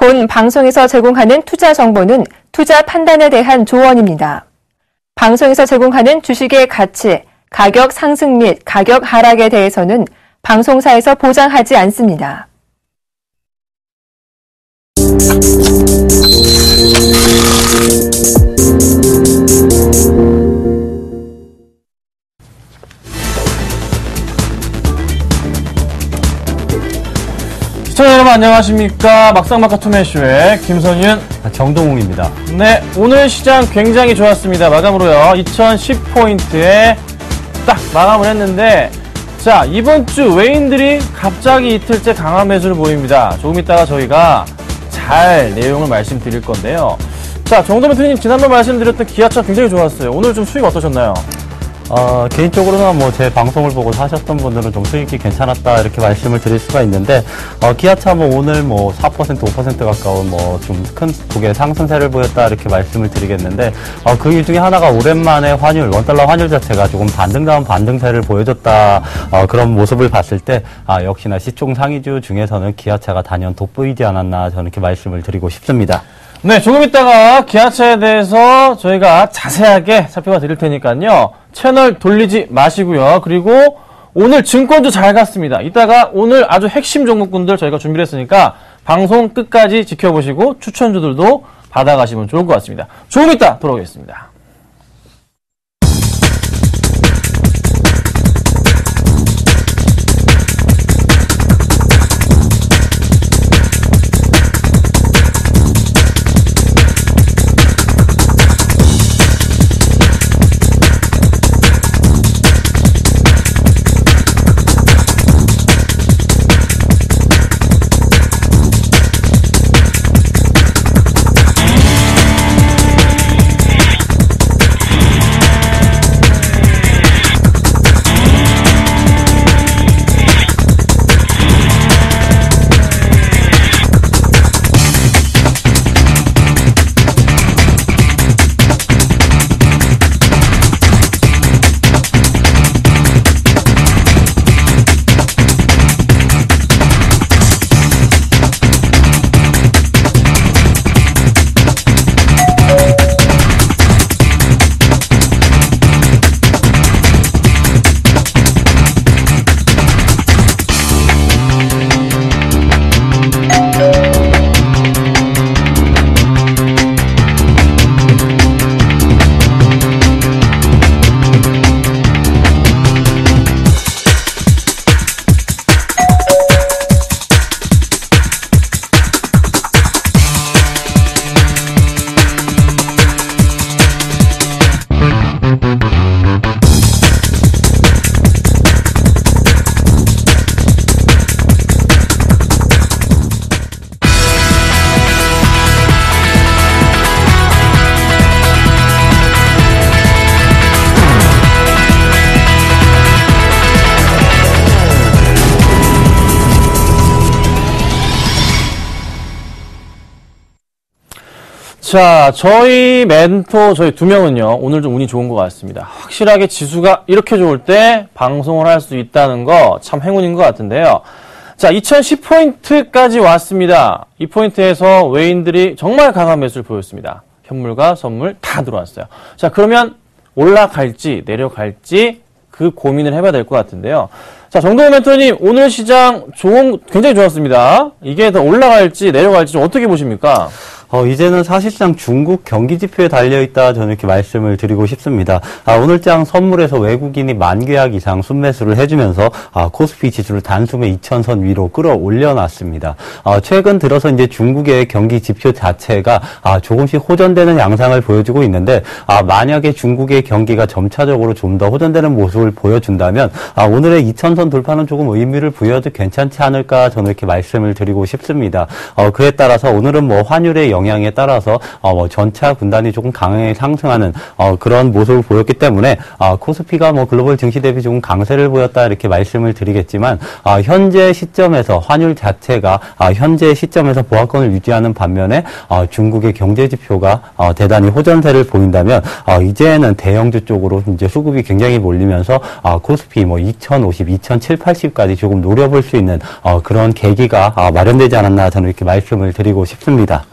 본 방송에서 제공하는 투자 정보는 투자 판단에 대한 조언입니다. 방송에서 제공하는 주식의 가치, 가격 상승 및 가격 하락에 대해서는 방송사에서 보장하지 않습니다. 시청자 여러분 안녕하십니까. 막상막하 투매쇼의 김선윤, 정동웅입니다. 네, 오늘 시장 굉장히 좋았습니다. 마감으로요 2010포인트에 딱 마감을 했는데, 자, 이번 주 외인들이 갑자기 이틀째 강한 매수를 보입니다. 조금 있다가 저희가 잘 내용을 말씀드릴 건데요. 자, 정도 멘토님, 지난번 말씀드렸던 기아차 굉장히 좋았어요. 오늘 좀 수익 어떠셨나요? 개인적으로는 뭐 제 방송을 보고 사셨던 분들은 좀 수익이 괜찮았다 이렇게 말씀을 드릴 수가 있는데, 기아차 뭐 오늘 뭐 4%, 5% 가까운 뭐 좀 큰 폭의 상승세를 보였다 이렇게 말씀을 드리겠는데, 그 일 중에 하나가 오랜만에 환율, 원달러 환율 자체가 조금 반등다운 반등세를 보여줬다, 그런 모습을 봤을 때, 역시나 시총 상위주 중에서는 기아차가 단연 돋보이지 않았나 저는 이렇게 말씀을 드리고 싶습니다. 네, 조금 있다가 기아차에 대해서 저희가 자세하게 살펴봐 드릴 테니까요. 채널 돌리지 마시고요. 그리고 오늘 증권주 잘 갔습니다. 이따가 오늘 아주 핵심 종목군들 저희가 준비를 했으니까 방송 끝까지 지켜보시고 추천주들도 받아가시면 좋을 것 같습니다. 조금 있다 돌아오겠습니다. 자, 저희 멘토, 저희 두 명은요, 오늘 좀 운이 좋은 것 같습니다. 확실하게 지수가 이렇게 좋을 때 방송을 할 수 있다는 거 참 행운인 것 같은데요. 자, 2010포인트까지 왔습니다. 이 포인트에서 외인들이 정말 강한 매수를 보였습니다. 현물과 선물 다 들어왔어요. 자, 그러면 올라갈지 내려갈지 그 고민을 해봐야 될 것 같은데요. 자, 정동훈 멘토님, 오늘 시장 굉장히 좋았습니다. 이게 더 올라갈지 내려갈지 좀 어떻게 보십니까? 이제는 사실상 중국 경기 지표에 달려있다 저는 이렇게 말씀을 드리고 싶습니다. 오늘장 선물에서 외국인이 10,000계약 이상 순매수를 해주면서 코스피 지수를 단숨에 2,000선 위로 끌어올려놨습니다. 최근 들어서 이제 중국의 경기 지표 자체가 조금씩 호전되는 양상을 보여주고 있는데, 만약에 중국의 경기가 점차적으로 좀 더 호전되는 모습을 보여준다면 오늘의 2,000선 돌파는 조금 의미를 부여도 괜찮지 않을까 저는 이렇게 말씀을 드리고 싶습니다. 그에 따라서 오늘은 뭐 환율의 영향에 따라서 뭐 전차 군단이 조금 강하게 상승하는 그런 모습을 보였기 때문에 코스피가 뭐 글로벌 증시 대비 조금 강세를 보였다 이렇게 말씀을 드리겠지만 현재 시점에서 환율 자체가 현재 시점에서 보합권을 유지하는 반면에 중국의 경제 지표가 대단히 호전세를 보인다면 이제는 대형주 쪽으로 이제 수급이 굉장히 몰리면서 코스피 뭐 2050, 2780까지 조금 노려볼 수 있는 그런 계기가 마련되지 않았나 저는 이렇게 말씀을 드리고 싶습니다.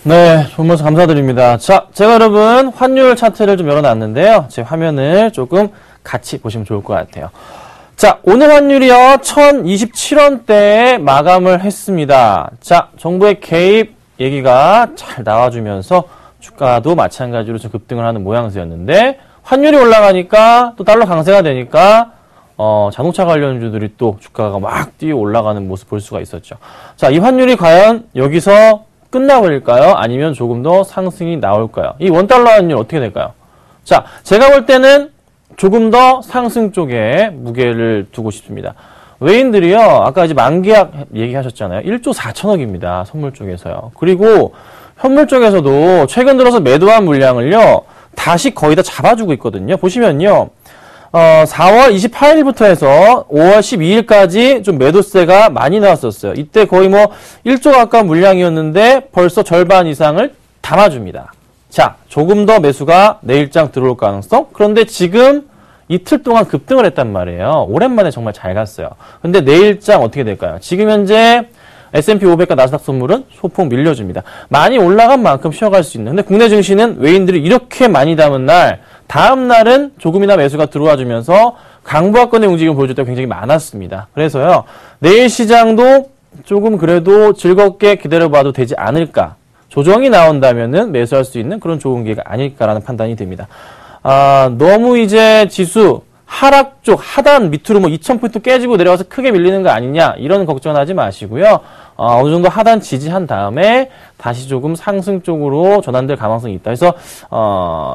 네, 좋은 말씀 감사드립니다. 자, 제가 여러분 환율 차트를 좀 열어놨는데요. 제 화면을 조금 같이 보시면 좋을 것 같아요. 자, 오늘 환율이요 1027원대에 마감을 했습니다. 자, 정부의 개입 얘기가 잘 나와주면서 주가도 마찬가지로 좀 급등을 하는 모양새였는데 환율이 올라가니까 또 달러 강세가 되니까 자동차 관련주들이 또 주가가 막 뛰어 올라가는 모습 볼 수가 있었죠. 자, 이 환율이 과연 여기서 끝나버릴까요? 아니면 조금 더 상승이 나올까요? 이 원달러 환율 어떻게 될까요? 자, 제가 볼 때는 조금 더 상승 쪽에 무게를 두고 싶습니다. 외인들이요, 아까 이제 만기약 얘기하셨잖아요. 1조 4천억입니다. 선물 쪽에서요. 그리고 현물 쪽에서도 최근 들어서 매도한 물량을요, 다시 거의 다 잡아주고 있거든요. 보시면요, 4월 28일부터 해서 5월 12일까지 좀 매도세가 많이 나왔었어요. 이때 거의 뭐 1조 가까운 물량이었는데 벌써 절반 이상을 담아줍니다. 자, 조금 더 매수가 내일장 들어올 가능성? 그런데 지금 이틀 동안 급등을 했단 말이에요. 오랜만에 정말 잘 갔어요. 근데 내일장 어떻게 될까요? 지금 현재 S&P 500과 나스닥 선물은 소폭 밀려줍니다. 많이 올라간 만큼 쉬어갈 수 있는. 근데 국내 증시는 외인들이 이렇게 많이 담은 날, 다음 날은 조금이나 매수가 들어와 주면서 강보합권의 움직임을 보여줄 때가 굉장히 많았습니다. 그래서요, 내일 시장도 조금 그래도 즐겁게 기다려봐도 되지 않을까. 조정이 나온다면은 매수할 수 있는 그런 좋은 기회가 아닐까라는 판단이 듭니다. 너무 이제 지수 하락 쪽 하단 밑으로 뭐 2000포인트 깨지고 내려가서 크게 밀리는 거 아니냐 이런 걱정은 하지 마시고요. 어느 정도 하단 지지한 다음에 다시 조금 상승 쪽으로 전환될 가능성이 있다. 그래서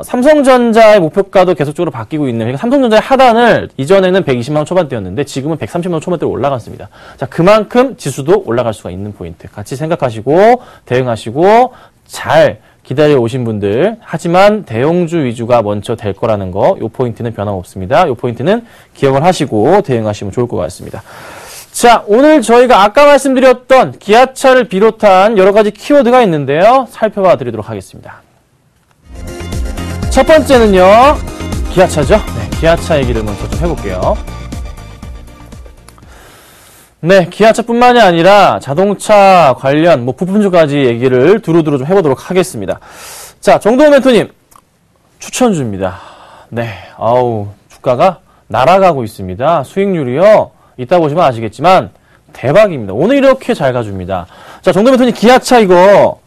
삼성전자의 목표가도 계속적으로 바뀌고 있는, 그러니까 삼성전자의 하단을 이전에는 120만 원 초반대였는데 지금은 130만 원 초반대로 올라갔습니다. 자, 그만큼 지수도 올라갈 수가 있는 포인트 같이 생각하시고 대응하시고 잘 기다려 오신 분들, 하지만 대형주 위주가 먼저 될 거라는 거, 요 포인트는 변함없습니다. 요 포인트는 기억을 하시고 대응하시면 좋을 것 같습니다. 자, 오늘 저희가 아까 말씀드렸던 기아차를 비롯한 여러 가지 키워드가 있는데요. 살펴봐 드리도록 하겠습니다. 첫 번째는요, 기아차죠. 네, 기아차 얘기를 먼저 좀 해볼게요. 네, 기아차뿐만이 아니라 자동차 관련 뭐 부품주까지 얘기를 두루두루 좀 해보도록 하겠습니다. 자, 정동호 멘토님 추천주입니다. 네, 주가가 날아가고 있습니다. 수익률이요, 이따 보시면 아시겠지만 대박입니다. 오늘 이렇게 잘 가줍니다. 자, 정동호 멘토님 기아차 이거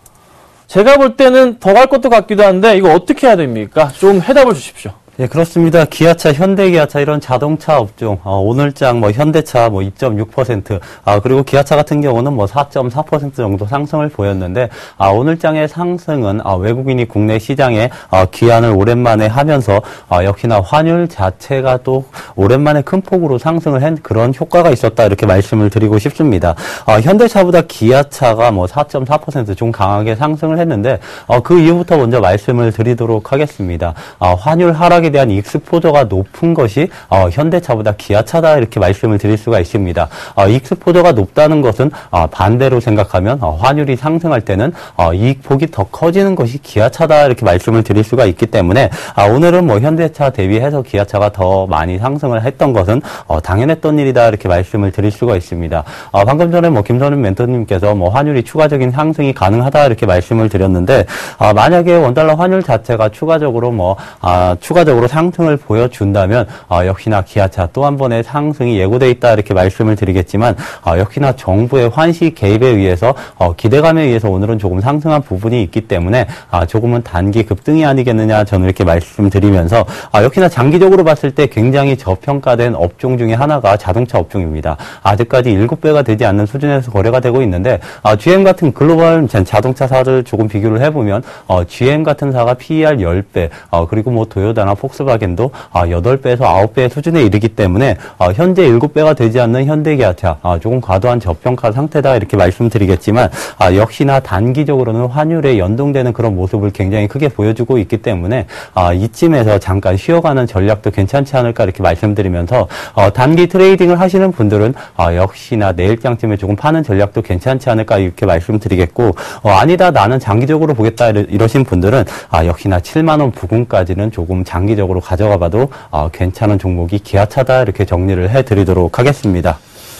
제가 볼 때는 더 갈 것도 같기도 한데 이거 어떻게 해야 됩니까? 좀 해답을 주십시오. 네, 그렇습니다. 기아차, 현대기아차 이런 자동차 업종, 오늘장 뭐 현대차 뭐 2.6%, 그리고 기아차 같은 경우는 뭐 4.4% 정도 상승을 보였는데, 오늘장의 상승은 외국인이 국내 시장에 귀환을 오랜만에 하면서 역시나 환율 자체가 또 오랜만에 큰 폭으로 상승을 한 그런 효과가 있었다 이렇게 말씀을 드리고 싶습니다. 현대차보다 기아차가 뭐 4.4% 좀 강하게 상승을 했는데, 그 이유부터 먼저 말씀을 드리도록 하겠습니다. 환율 하락에 대한 익스포저가 높은 것이 현대차보다 기아차다 이렇게 말씀을 드릴 수가 있습니다. 익스포저가 높다는 것은 반대로 생각하면 환율이 상승할 때는 이익폭이 더 커지는 것이 기아차다 이렇게 말씀을 드릴 수가 있기 때문에 오늘은 뭐 현대차 대비해서 기아차가 더 많이 상승을 했던 것은 당연했던 일이다 이렇게 말씀을 드릴 수가 있습니다. 방금 전에 뭐 김선은 멘토님께서 뭐 환율이 추가적인 상승이 가능하다 이렇게 말씀을 드렸는데, 만약에 원달러 환율 자체가 추가적으로 추가적으로 상승을 보여준다면 역시나 기아차 또 한 번의 상승이 예고돼 있다 이렇게 말씀을 드리겠지만, 역시나 정부의 환시 개입에 의해서 기대감에 의해서 오늘은 조금 상승한 부분이 있기 때문에 조금은 단기 급등이 아니겠느냐 저는 이렇게 말씀드리면서, 역시나 장기적으로 봤을 때 굉장히 저평가된 업종 중에 하나가 자동차 업종입니다. 아직까지 7배가 되지 않는 수준에서 거래가 되고 있는데, GM 같은 글로벌 자동차사를 조금 비교를 해보면 GM 같은 사가 PER 10배, 그리고 뭐 도요타나 폭스바겐도 8배에서 9배 수준에 이르기 때문에 현재 7배가 되지 않는 현대기아차 조금 과도한 저평가 상태다 이렇게 말씀드리겠지만 역시나 단기적으로는 환율에 연동되는 그런 모습을 굉장히 크게 보여주고 있기 때문에 이쯤에서 잠깐 쉬어가는 전략도 괜찮지 않을까 이렇게 말씀드리면서 단기 트레이딩을 하시는 분들은 역시나 내일장쯤에 조금 파는 전략도 괜찮지 않을까 이렇게 말씀드리겠고 아니다 나는 장기적으로 보겠다 이러신 분들은 역시나 7만원 부근까지는 조금 장기적으로 가져가 봐도 괜찮은 종목이 기아차다 이렇게 정리를 해드리도록 하겠습니다.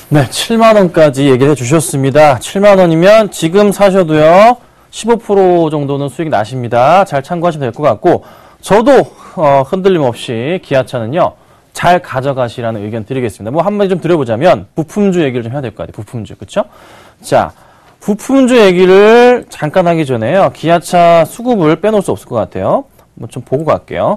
네, 7만원까지 얘기를 해주셨습니다. 7만원이면 지금 사셔도요 15% 정도는 수익이 나십니다. 잘 참고하시면 될 것 같고 저도 흔들림 없이 기아차는요 잘 가져가시라는 의견 드리겠습니다. 뭐 한마디 좀 드려보자면 부품주 얘기를 좀 해야 될 것 같아요. 부품주, 그쵸? 자, 부품주 얘기를 잠깐 하기 전에요. 기아차 수급을 빼놓을 수 없을 것 같아요. 뭐 좀 보고 갈게요.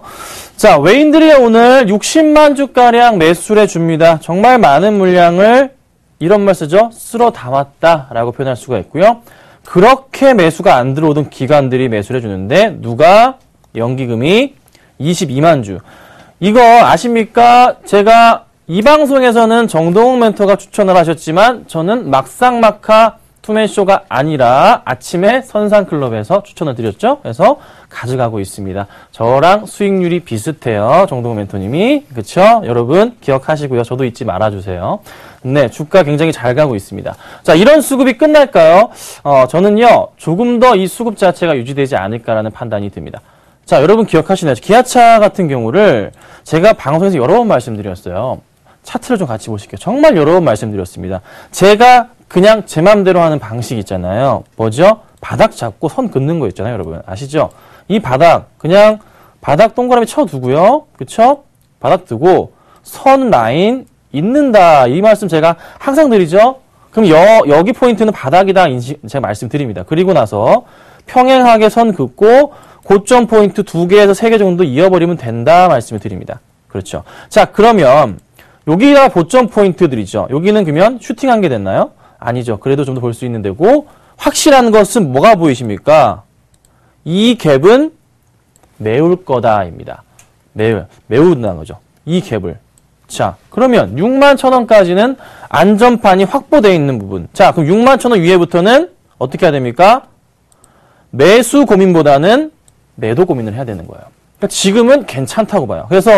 자, 외인들이 오늘 60만 주가량 매수를 해줍니다. 정말 많은 물량을 이런 말 쓰죠. 쓸어 담았다라고 표현할 수가 있고요. 그렇게 매수가 안 들어오던 기관들이 매수를 해주는데 누가? 연기금이 22만 주. 이거 아십니까? 제가 이 방송에서는 정동욱 멘토가 추천을 하셨지만 저는 막상막하 투맨쇼가 아니라 아침에 선상클럽에서 추천을 드렸죠. 그래서 가져가고 있습니다. 저랑 수익률이 비슷해요. 정동욱 멘토님이. 그쵸? 여러분 기억하시고요. 저도 잊지 말아주세요. 네, 주가 굉장히 잘 가고 있습니다. 자, 이런 수급이 끝날까요? 저는요. 조금 더 이 수급 자체가 유지되지 않을까라는 판단이 듭니다. 자, 여러분 기억하시나요? 기아차 같은 경우를 제가 방송에서 여러 번 말씀드렸어요. 차트를 좀 같이 보실게요. 정말 여러 번 말씀드렸습니다. 제가 그냥 제 맘대로 하는 방식 있잖아요. 뭐죠? 바닥 잡고 선 긋는 거 있잖아요, 여러분. 아시죠? 이 바닥, 그냥 바닥 동그라미 쳐두고요. 그쵸? 바닥 두고 선 라인 잇는다. 이 말씀 제가 항상 드리죠? 그럼 여기 포인트는 바닥이다. 제가 말씀드립니다. 그리고 나서 평행하게 선 긋고 고점 포인트 2개에서 3개 정도 이어버리면 된다. 말씀을 드립니다. 그렇죠. 자, 그러면 여기가 고점 포인트들이죠. 여기는 그러면 슈팅한 게 됐나요? 아니죠. 그래도 좀 더 볼 수 있는 데고 확실한 것은 뭐가 보이십니까? 이 갭은 메울 거다입니다. 메운다는 거죠. 이 갭을. 자, 그러면 61,000원까지는 안전판이 확보되어 있는 부분. 자, 그럼 61,000원 위에부터는 어떻게 해야 됩니까? 매수 고민보다는 매도 고민을 해야 되는 거예요. 그러니까 지금은 괜찮다고 봐요. 그래서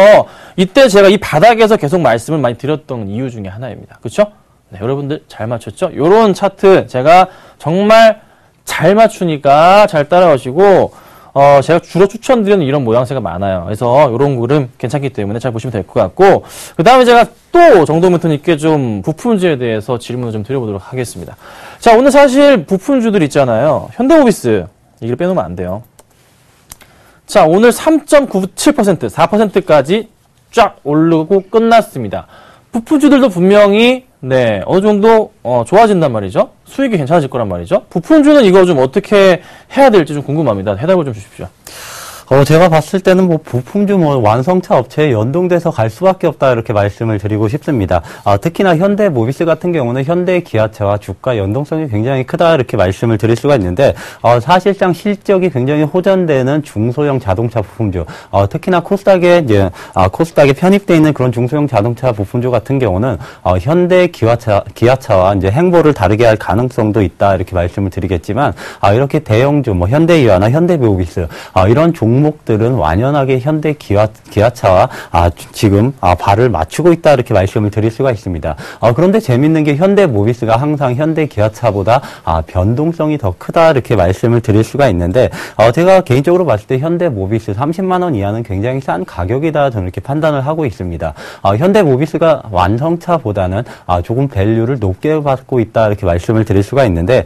이때 제가 이 바닥에서 계속 말씀을 많이 드렸던 이유 중에 하나입니다. 그렇죠? 네, 여러분들 잘 맞췄죠? 요런 차트 제가 정말 잘 맞추니까 잘 따라오시고 제가 주로 추천드리는 이런 모양새가 많아요. 그래서 요런 그림 괜찮기 때문에 잘 보시면 될 것 같고 그 다음에 제가 또 정동멘토님께 좀 부품주에 대해서 질문을 좀 드려보도록 하겠습니다. 자, 오늘 사실 부품주들 있잖아요. 현대모비스 이걸 빼놓으면 안 돼요. 자, 오늘 3.97%, 4%까지 쫙 오르고 끝났습니다. 부품주들도 분명히 네, 어느 정도 좋아진단 말이죠. 수익이 괜찮아질 거란 말이죠. 부품주는 이거 좀 어떻게 해야 될지 좀 궁금합니다. 해답을 좀 주십시오. 제가 봤을 때는 부품주 완성차 업체에 연동돼서 갈 수밖에 없다 이렇게 말씀을 드리고 싶습니다. 특히나 현대모비스 같은 경우는 현대기아차와 주가 연동성이 굉장히 크다 이렇게 말씀을 드릴 수가 있는데 사실상 실적이 굉장히 호전되는 중소형 자동차 부품주, 특히나 코스닥에 편입되어 있는 그런 중소형 자동차 부품주 같은 경우는 기아차와 이제 행보를 다르게 할 가능성도 있다 이렇게 말씀을 드리겠지만 이렇게 대형주 현대이와나 현대모비스 이런 종목들은 완연하게 현대기아차와 지금 발을 맞추고 있다 이렇게 말씀을 드릴 수가 있습니다. 그런데 재밌는 게 현대모비스가 항상 현대기아차보다 변동성이 더 크다 이렇게 말씀을 드릴 수가 있는데 제가 개인적으로 봤을 때 현대모비스 30만 원 이하는 굉장히 싼 가격이다 저는 이렇게 판단을 하고 있습니다. 현대모비스가 완성차보다는 조금 밸류를 높게 받고 있다 이렇게 말씀을 드릴 수가 있는데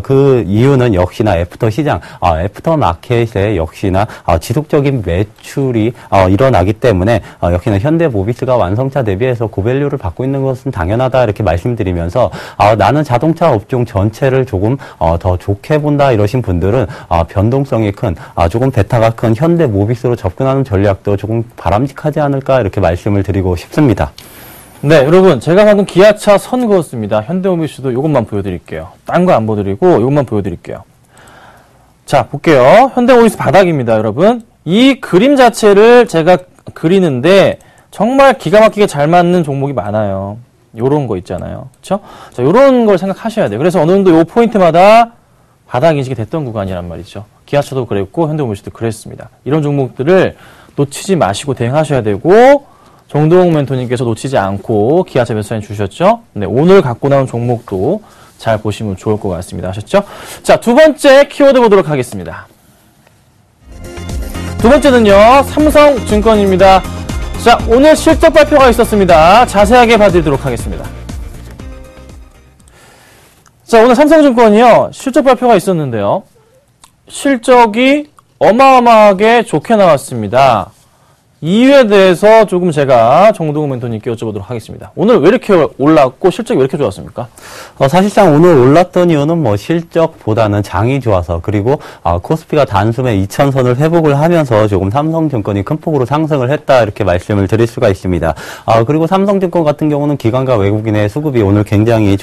그 이유는 역시나 애프터 시장, 애프터 마켓에 역시나 지속적인 매출이 일어나기 때문에 역시나 현대모비스가 완성차 대비해서 고밸류를 받고 있는 것은 당연하다 이렇게 말씀드리면서 나는 자동차 업종 전체를 조금 더 좋게 본다 이러신 분들은 변동성이 큰 조금 베타가 큰 현대모비스로 접근하는 전략도 조금 바람직하지 않을까 이렇게 말씀을 드리고 싶습니다. 네, 여러분 제가 방금 기아차 선 그었습니다. 현대모비스도 이것만 보여드릴게요. 딴 거 안 보여드리고 이것만 보여드릴게요. 자, 볼게요. 현대모비스 바닥입니다, 여러분. 이 그림 자체를 제가 그리는데 정말 기가 막히게 잘 맞는 종목이 많아요. 요런 거 있잖아요. 그쵸? 자, 요런 걸 생각하셔야 돼요. 그래서 어느 정도 요 포인트마다 바닥 인식이 됐던 구간이란 말이죠. 기아차도 그랬고, 현대모비스도 그랬습니다. 이런 종목들을 놓치지 마시고 대응하셔야 되고, 정동욱 멘토님께서 놓치지 않고 기아차 몇 사인 주셨죠? 네, 오늘 갖고 나온 종목도 잘 보시면 좋을 것 같습니다. 아셨죠? 자, 두 번째 키워드 보도록 하겠습니다. 두 번째는요, 삼성증권입니다. 자, 오늘 실적 발표가 있었습니다. 자세하게 봐드리도록 하겠습니다. 자, 오늘 삼성증권이요, 실적 발표가 있었는데요. 실적이 어마어마하게 좋게 나왔습니다. 이유에 대해서 조금 제가 정동욱 멘토님께 여쭤보도록 하겠습니다. 오늘 왜 이렇게 올랐고 실적이 왜 이렇게 좋았습니까? 사실상 오늘 올랐던 이유는 뭐 실적보다는 장이 좋아서 그리고 코스피가 단숨에 2,000선을 회복을 하면서 조금 삼성증권이 큰 폭으로 상승을 했다 이렇게 말씀을 드릴 수가 있습니다. 그리고 삼성증권 같은 경우는 기관과 외국인의 수급이 오늘 굉장히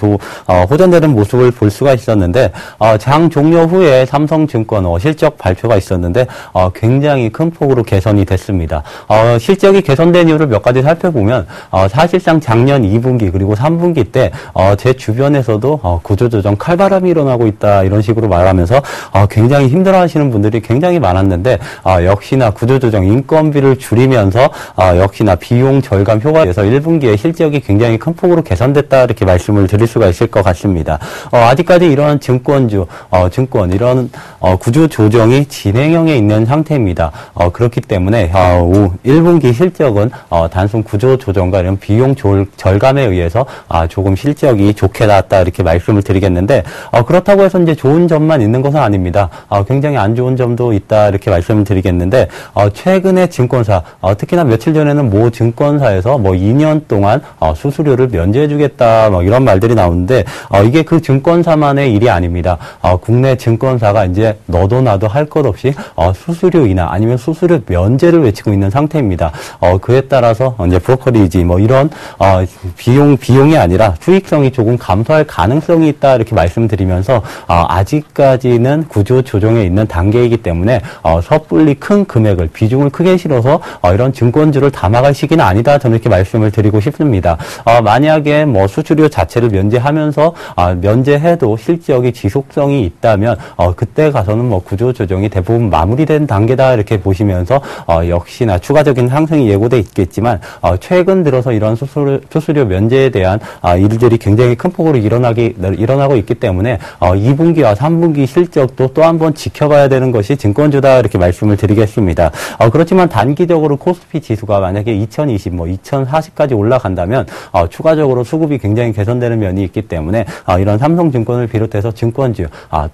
호전되는 모습을 볼 수가 있었는데 장 종료 후에 삼성증권 실적 발표가 있었는데 굉장히 큰 폭으로 개선이 됐습니다. 실적이 개선된 이유를 몇 가지 살펴보면 사실상 작년 2분기 그리고 3분기 때 제 주변에서도 구조조정 칼바람이 일어나고 있다 이런 식으로 말하면서 굉장히 힘들어하시는 분들이 굉장히 많았는데 역시나 구조조정 인건비를 줄이면서 역시나 비용 절감 효과에서 1분기에 실적이 굉장히 큰 폭으로 개선됐다 이렇게 말씀을 드릴 수가 있을 것 같습니다. 아직까지 이런 증권 이런 구조조정이 진행형에 있는 상태입니다. 그렇기 때문에 1분기 실적은 단순 구조 조정과 이런 비용 절감에 의해서 조금 실적이 좋게 나왔다 이렇게 말씀을 드리겠는데 그렇다고 해서 이제 좋은 점만 있는 것은 아닙니다. 굉장히 안 좋은 점도 있다 이렇게 말씀을 드리겠는데 최근에 증권사 특히나 며칠 전에는 모 증권사에서 뭐 2년 동안 수수료를 면제해주겠다 뭐 이런 말들이 나오는데 이게 그 증권사만의 일이 아닙니다. 국내 증권사가 이제 너도 나도 할 것 없이 수수료 인하 아니면 수수료 면제를 외치고 있는 상태입니다. 그에 따라서 이제 브로커리지 뭐 이런 비용이 아니라 수익성이 조금 감소할 가능성이 있다 이렇게 말씀드리면서 아직까지는 구조 조정에 있는 단계이기 때문에 섣불리 큰 금액을 비중을 크게 실어서 이런 증권주를 담아갈 시기는 아니다 저는 이렇게 말씀을 드리고 싶습니다. 만약에 뭐 수수료 자체를 면제하면서 면제해도 실적이 지속성이 있다면 그때 가서는 뭐 구조 조정이 대부분 마무리된 단계다 이렇게 보시면서 역시나 추가적인 상승이 예고돼 있겠지만 최근 들어서 이런 수수료 면제에 대한 일들이 굉장히 큰 폭으로 일어나고 있기 때문에 2분기와 3분기 실적도 또 한 번 지켜봐야 되는 것이 증권주다 이렇게 말씀을 드리겠습니다. 그렇지만 단기적으로 코스피 지수가 만약에 2020, 2040까지 올라간다면 추가적으로 수급이 굉장히 개선되는 면이 있기 때문에 이런 삼성증권을 비롯해서 증권주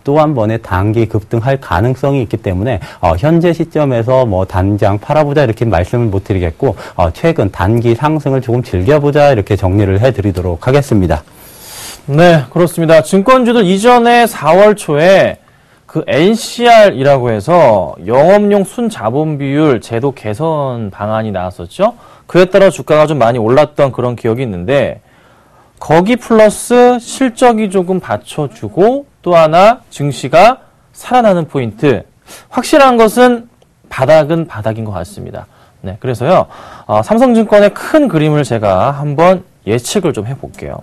또 한 번의 단기 급등할 가능성이 있기 때문에 현재 시점에서 뭐 당장 팔아보자 이렇게 말씀을 못 드리겠고 최근 단기 상승을 조금 즐겨보자 이렇게 정리를 해드리도록 하겠습니다. 네, 그렇습니다. 증권주들 이전에 4월 초에 그 NCR이라고 해서 영업용 순자본 비율 제도 개선 방안이 나왔었죠. 그에 따라 주가가 좀 많이 올랐던 그런 기억이 있는데 거기 플러스 실적이 조금 받쳐주고 또 하나 증시가 살아나는 포인트. 확실한 것은 바닥은 바닥인 것 같습니다. 네, 그래서요, 삼성증권의 큰 그림을 제가 한번 예측을 좀 해볼게요.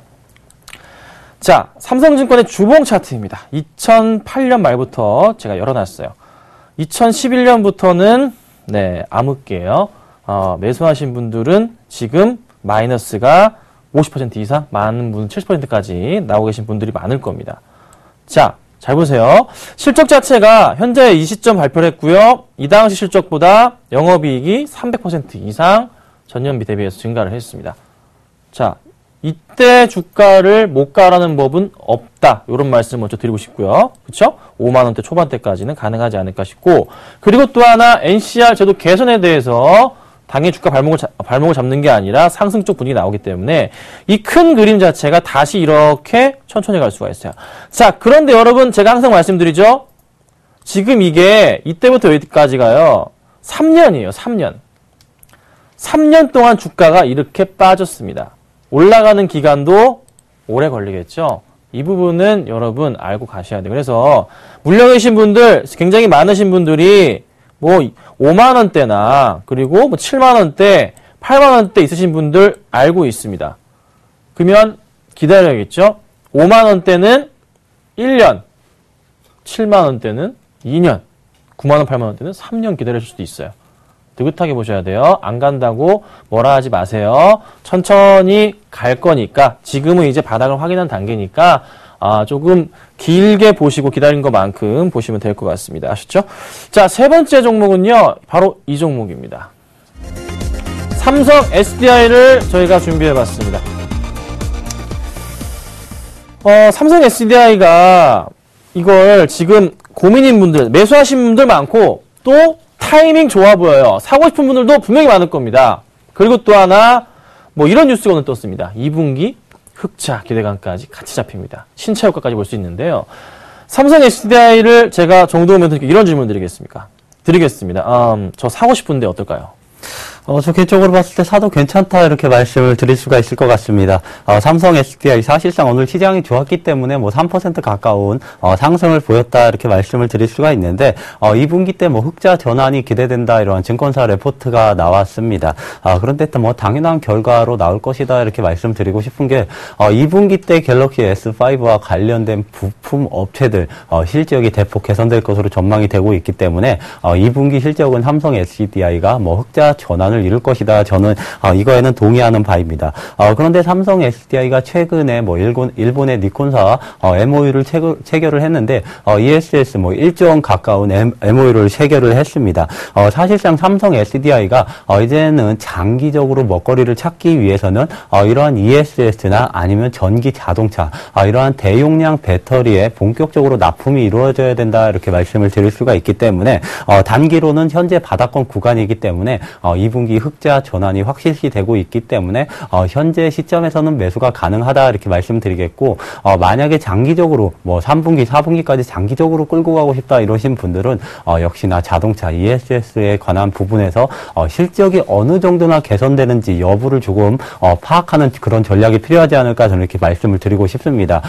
자, 삼성증권의 주봉 차트입니다. 2008년 말부터 제가 열어놨어요. 2011년부터는, 네, 암흑기예요. 매수하신 분들은 지금 마이너스가 50% 이상, 많은 분은 70%까지 나오고 계신 분들이 많을 겁니다. 자, 잘 보세요. 실적 자체가 현재 이 시점 발표를 했고요. 이 당시 실적보다 영업이익이 300% 이상 전년비 대비해서 증가를 했습니다. 자, 이때 주가를 못 가라는 법은 없다. 이런 말씀을 먼저 드리고 싶고요. 그쵸? 5만원대 초반대까지는 가능하지 않을까 싶고, 그리고 또 하나 NCR 제도 개선에 대해서 당연히 주가 발목을 잡는 게 아니라 상승 쪽 분위기 나오기 때문에 이 큰 그림 자체가 다시 이렇게 천천히 갈 수가 있어요. 자, 그런데 여러분 제가 항상 말씀드리죠. 지금 이게 이때부터 여기까지가요. 3년이에요. 3년. 3년 동안 주가가 이렇게 빠졌습니다. 올라가는 기간도 오래 걸리겠죠. 이 부분은 여러분 알고 가셔야 돼요. 그래서 물려 계신 분들 굉장히 많으신 분들이 뭐 5만 원대나 그리고 뭐 7만 원대, 8만 원대 있으신 분들 알고 있습니다. 그러면 기다려야겠죠? 5만 원대는 1년, 7만 원대는 2년, 9만 원, 8만 원대는 3년 기다려줄 수도 있어요. 느긋하게 보셔야 돼요. 안 간다고 뭐라 하지 마세요. 천천히 갈 거니까 지금은 이제 바닥을 확인한 단계니까 조금 길게 보시고 기다린 것만큼 보시면 될 것 같습니다. 아셨죠? 자, 세 번째 종목은요. 바로 이 종목입니다. 삼성 SDI를 저희가 준비해봤습니다. 삼성 SDI가 이걸 지금 고민인 분들, 매수하신 분들 많고 또 타이밍 좋아 보여요. 사고 싶은 분들도 분명히 많을 겁니다. 그리고 또 하나 뭐 이런 뉴스가 오늘 떴습니다. 2분기 흑자 기대감까지 같이 잡힙니다. 신차 효과까지 볼 수 있는데요. 삼성 SDI를 제가 정도면 이런 질문 드리겠습니다. 저 사고 싶은데 어떨까요? 저 개인적으로 봤을 때 사도 괜찮다 이렇게 말씀을 드릴 수가 있을 것 같습니다. 삼성 SDI 사실상 오늘 시장이 좋았기 때문에 뭐 3% 가까운 상승을 보였다 이렇게 말씀을 드릴 수가 있는데 2분기 때 뭐 흑자 전환이 기대된다 이러한 증권사 레포트가 나왔습니다. 그런데 또 뭐 당연한 결과로 나올 것이다 이렇게 말씀드리고 싶은 게 2분기 때 갤럭시 S5와 관련된 부품 업체들 실적이 대폭 개선될 것으로 전망이 되고 있기 때문에 2분기 실적은 삼성 SDI가 뭐 흑자 전환을 이룰 것이다. 저는 이거에는 동의하는 바입니다. 그런데 삼성 SDI가 최근에 뭐 일본의 니콘사와 MOU를 체결을 했는데 ESS 뭐 1조 원 가까운 MOU를 체결을 했습니다. 사실상 삼성 SDI가 이제는 장기적으로 먹거리를 찾기 위해서는 이러한 ESS나 아니면 전기 자동차 이러한 대용량 배터리에 본격적으로 납품이 이루어져야 된다 이렇게 말씀을 드릴 수가 있기 때문에 단기로는 현재 바닥권 구간이기 때문에 2분기 흑자 전환이 확실시 되고 있기 때문에 현재 시점에서는 매수가 가능하다 이렇게 말씀드리겠고 만약에 장기적으로 뭐 3분기, 4분기까지 장기적으로 끌고 가고 싶다 이러신 분들은 역시나 자동차 ESS에 관한 부분에서 실적이 어느 정도나 개선되는지 여부를 조금 파악하는 그런 전략이 필요하지 않을까 저는 이렇게 말씀을 드리고 싶습니다.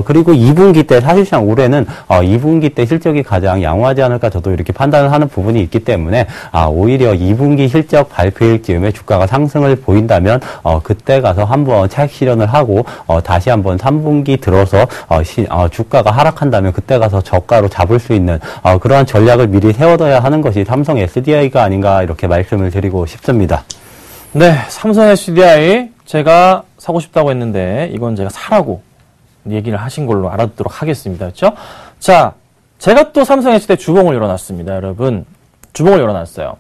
그리고 2분기 때 사실상 올해는 2분기 때 실적이 가장 양호하지 않을까 저도 이렇게 판단을 하는 부분이 있기 때문에 오히려 2분기 실적 발표일 즈음에 주가가 상승을 보인다면 그때 가서 한번 차익 실현을 하고 다시 한번 3분기 들어서 주가가 하락한다면 그때 가서 저가로 잡을 수 있는 그러한 전략을 미리 세워둬야 하는 것이 삼성 SDI가 아닌가 이렇게 말씀을 드리고 싶습니다. 네, 삼성 SDI 제가 사고 싶다고 했는데 이건 제가 사라고 얘기를 하신 걸로 알아듣도록 하겠습니다. 그렇죠? 자, 제가 또 삼성 SDI 주봉을 열어놨습니다. 여러분, 주봉을 열어놨어요.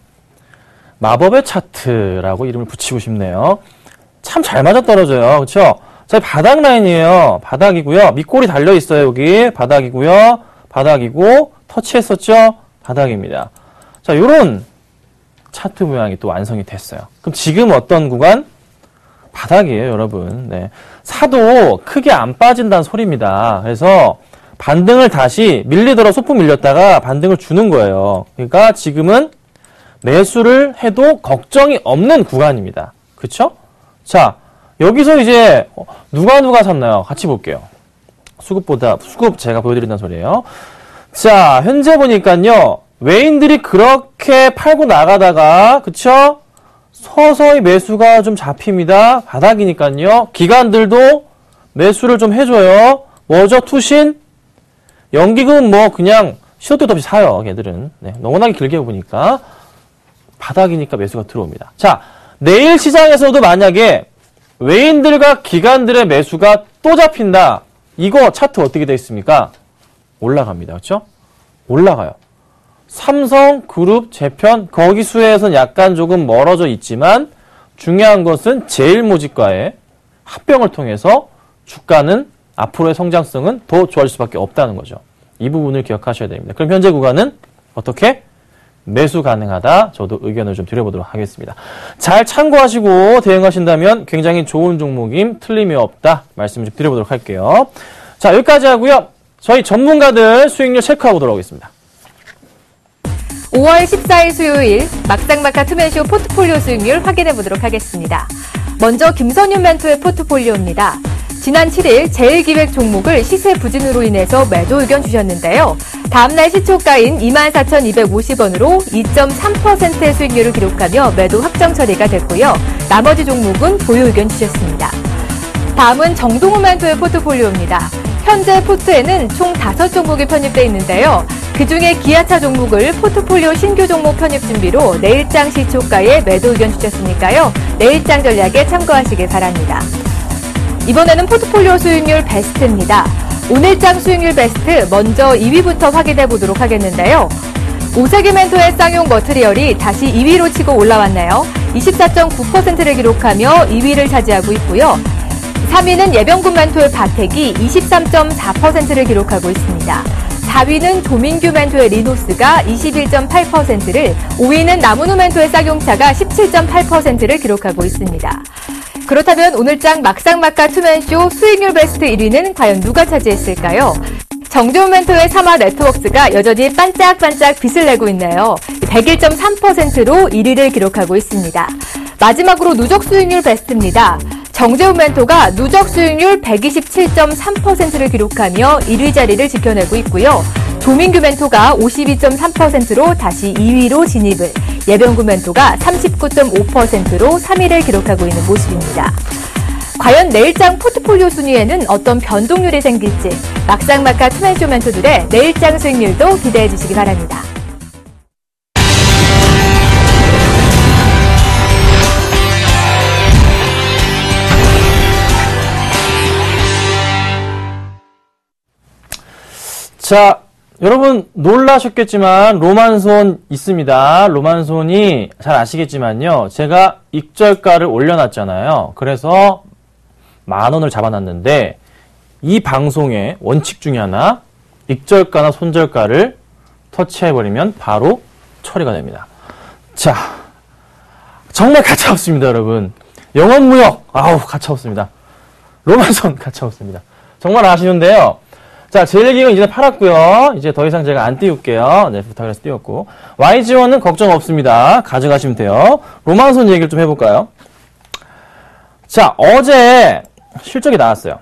마법의 차트라고 이름을 붙이고 싶네요. 참 잘 맞아떨어져요. 그렇죠? 저희 바닥 라인이에요. 바닥이고요. 밑골이 달려있어요. 여기 바닥이고요. 바닥이고 터치했었죠? 바닥입니다. 자, 요런 차트 모양이 또 완성이 됐어요. 그럼 지금 어떤 구간? 바닥이에요, 여러분. 네. 사도 크게 안 빠진다는 소리입니다. 그래서 반등을 다시 밀리더라 소폭 밀렸다가 반등을 주는 거예요. 그러니까 지금은 매수를 해도 걱정이 없는 구간입니다. 그쵸? 자, 여기서 이제 누가 샀나요? 같이 볼게요. 수급 제가 보여드린다는 소리예요. 자, 현재 보니까요. 외인들이 그렇게 팔고 나가다가 그쵸? 서서히 매수가 좀 잡힙니다. 바닥이니까요. 기관들도 매수를 좀 해줘요. 뭐죠? 투신? 연기금 뭐 그냥 시도 때도 없이 사요. 걔들은. 네, 너무나게 길게 보니까. 바닥이니까 매수가 들어옵니다. 자, 내일 시장에서도 만약에 외인들과 기관들의 매수가 또 잡힌다. 이거 차트 어떻게 되어 있습니까? 올라갑니다. 그렇죠? 올라가요. 삼성그룹 재편 거기 수혜에서는 약간 조금 멀어져 있지만 중요한 것은 제일모직과의 합병을 통해서 주가는 앞으로의 성장성은 더 좋아질 수밖에 없다는 거죠. 이 부분을 기억하셔야 됩니다. 그럼 현재 구간은 어떻게? 매수 가능하다. 저도 의견을 좀 드려보도록 하겠습니다. 잘 참고하시고 대응하신다면 굉장히 좋은 종목임 틀림이 없다. 말씀 좀 드려보도록 할게요. 자, 여기까지 하고요. 저희 전문가들 수익률 체크하고 돌아오겠습니다. 5월 14일 수요일 막상막하 투맨쇼 포트폴리오 수익률 확인해 보도록 하겠습니다. 먼저 김선윤 멘토의 포트폴리오입니다. 지난 7일 제일기획 종목을 시세 부진으로 인해서 매도 의견 주셨는데요. 다음날 시초가인 24,250원으로 2.3%의 수익률을 기록하며 매도 확정 처리가 됐고요. 나머지 종목은 보유 의견 주셨습니다. 다음은 정동우 멘토의 포트폴리오입니다. 현재 포트에는 총 5종목이 편입되어 있는데요. 그중에 기아차 종목을 포트폴리오 신규 종목 편입 준비로 내일장 시초가에 매도 의견 주셨으니까요. 내일장 전략에 참고하시길 바랍니다. 이번에는 포트폴리오 수익률 베스트입니다. 오늘장 수익률 베스트 먼저 2위부터 확인해 보도록 하겠는데요. 오세기멘토의 쌍용 머트리얼이 다시 2위로 치고 올라왔네요. 24.9%를 기록하며 2위를 차지하고 있고요. 3위는 예병군 멘토의 바텍이 23.4%를 기록하고 있습니다. 4위는 도민규 멘토의 리노스가 21.8%를, 5위는 나무누 멘토의 쌍용차가 17.8%를 기록하고 있습니다. 그렇다면 오늘장 막상막하 투맨쇼 수익률 베스트 1위는 과연 누가 차지했을까요? 정재훈 멘토의 삼화 네트워크스가 여전히 반짝반짝 빛을 내고 있네요. 101.3%로 1위를 기록하고 있습니다. 마지막으로 누적 수익률 베스트입니다. 정재훈 멘토가 누적 수익률 127.3%를 기록하며 1위 자리를 지켜내고 있고요. 조민규 멘토가 52.3%로 다시 2위로 진입을, 예병구 멘토가 39.5%로 3위를 기록하고 있는 모습입니다. 과연 내일장 포트폴리오 순위에는 어떤 변동률이 생길지 막상막하 투맨쇼 멘토들의 내일장 수익률도 기대해 주시기 바랍니다. 자, 여러분 놀라셨겠지만 로만손 있습니다. 로만손이 잘 아시겠지만요. 제가 익절가를 올려놨잖아요. 그래서 10,000원을 잡아놨는데 이 방송의 원칙 중에 하나, 익절가나 손절가를 터치해버리면 바로 처리가 됩니다. 자, 정말 가차없습니다, 여러분. 영업무역, 아우 가차없습니다. 로만손 가차없습니다. 정말 아쉬운데요. 자, 제일기획은 이제 팔았고요. 이제 더 이상 제가 안 띄울게요. 네, 부탁해서 띄웠고. YG1은 걱정 없습니다. 가져가시면 돼요. 로만손 얘기를 좀 해볼까요? 자, 어제 실적이 나왔어요.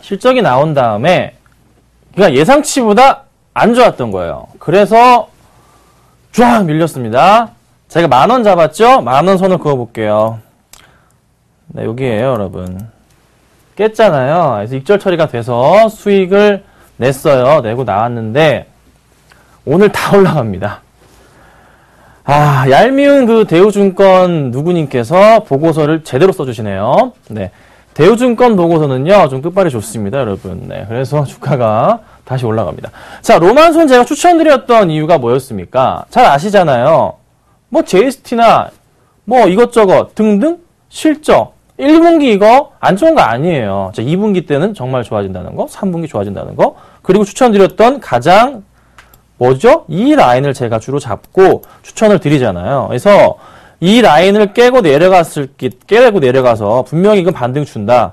실적이 나온 다음에 그러니까 예상치보다 안 좋았던 거예요. 그래서 쫙 밀렸습니다. 제가 10,000원 잡았죠? 10,000원 선을 그어볼게요. 네, 여기에요, 여러분. 깼잖아요. 그래서 익절 처리가 돼서 수익을 냈어요. 내고 나왔는데 오늘 다 올라갑니다. 아, 얄미운 그 대우증권 누구님께서 보고서를 제대로 써주시네요. 네, 대우증권 보고서는요 좀 끝발이 좋습니다, 여러분. 네, 그래서 주가가 다시 올라갑니다. 자, 로만손 제가 추천드렸던 이유가 뭐였습니까? 잘 아시잖아요. 뭐 JST나 뭐 이것저것 등등 실적 1분기 이거 안 좋은 거 아니에요. 자, 2분기 때는 정말 좋아진다는 거, 3분기 좋아진다는 거, 그리고 추천드렸던 가장 뭐죠? 이 라인을 제가 주로 잡고 추천을 드리잖아요. 그래서 이 라인을 깨고 내려가서 분명히 이건 반등 준다.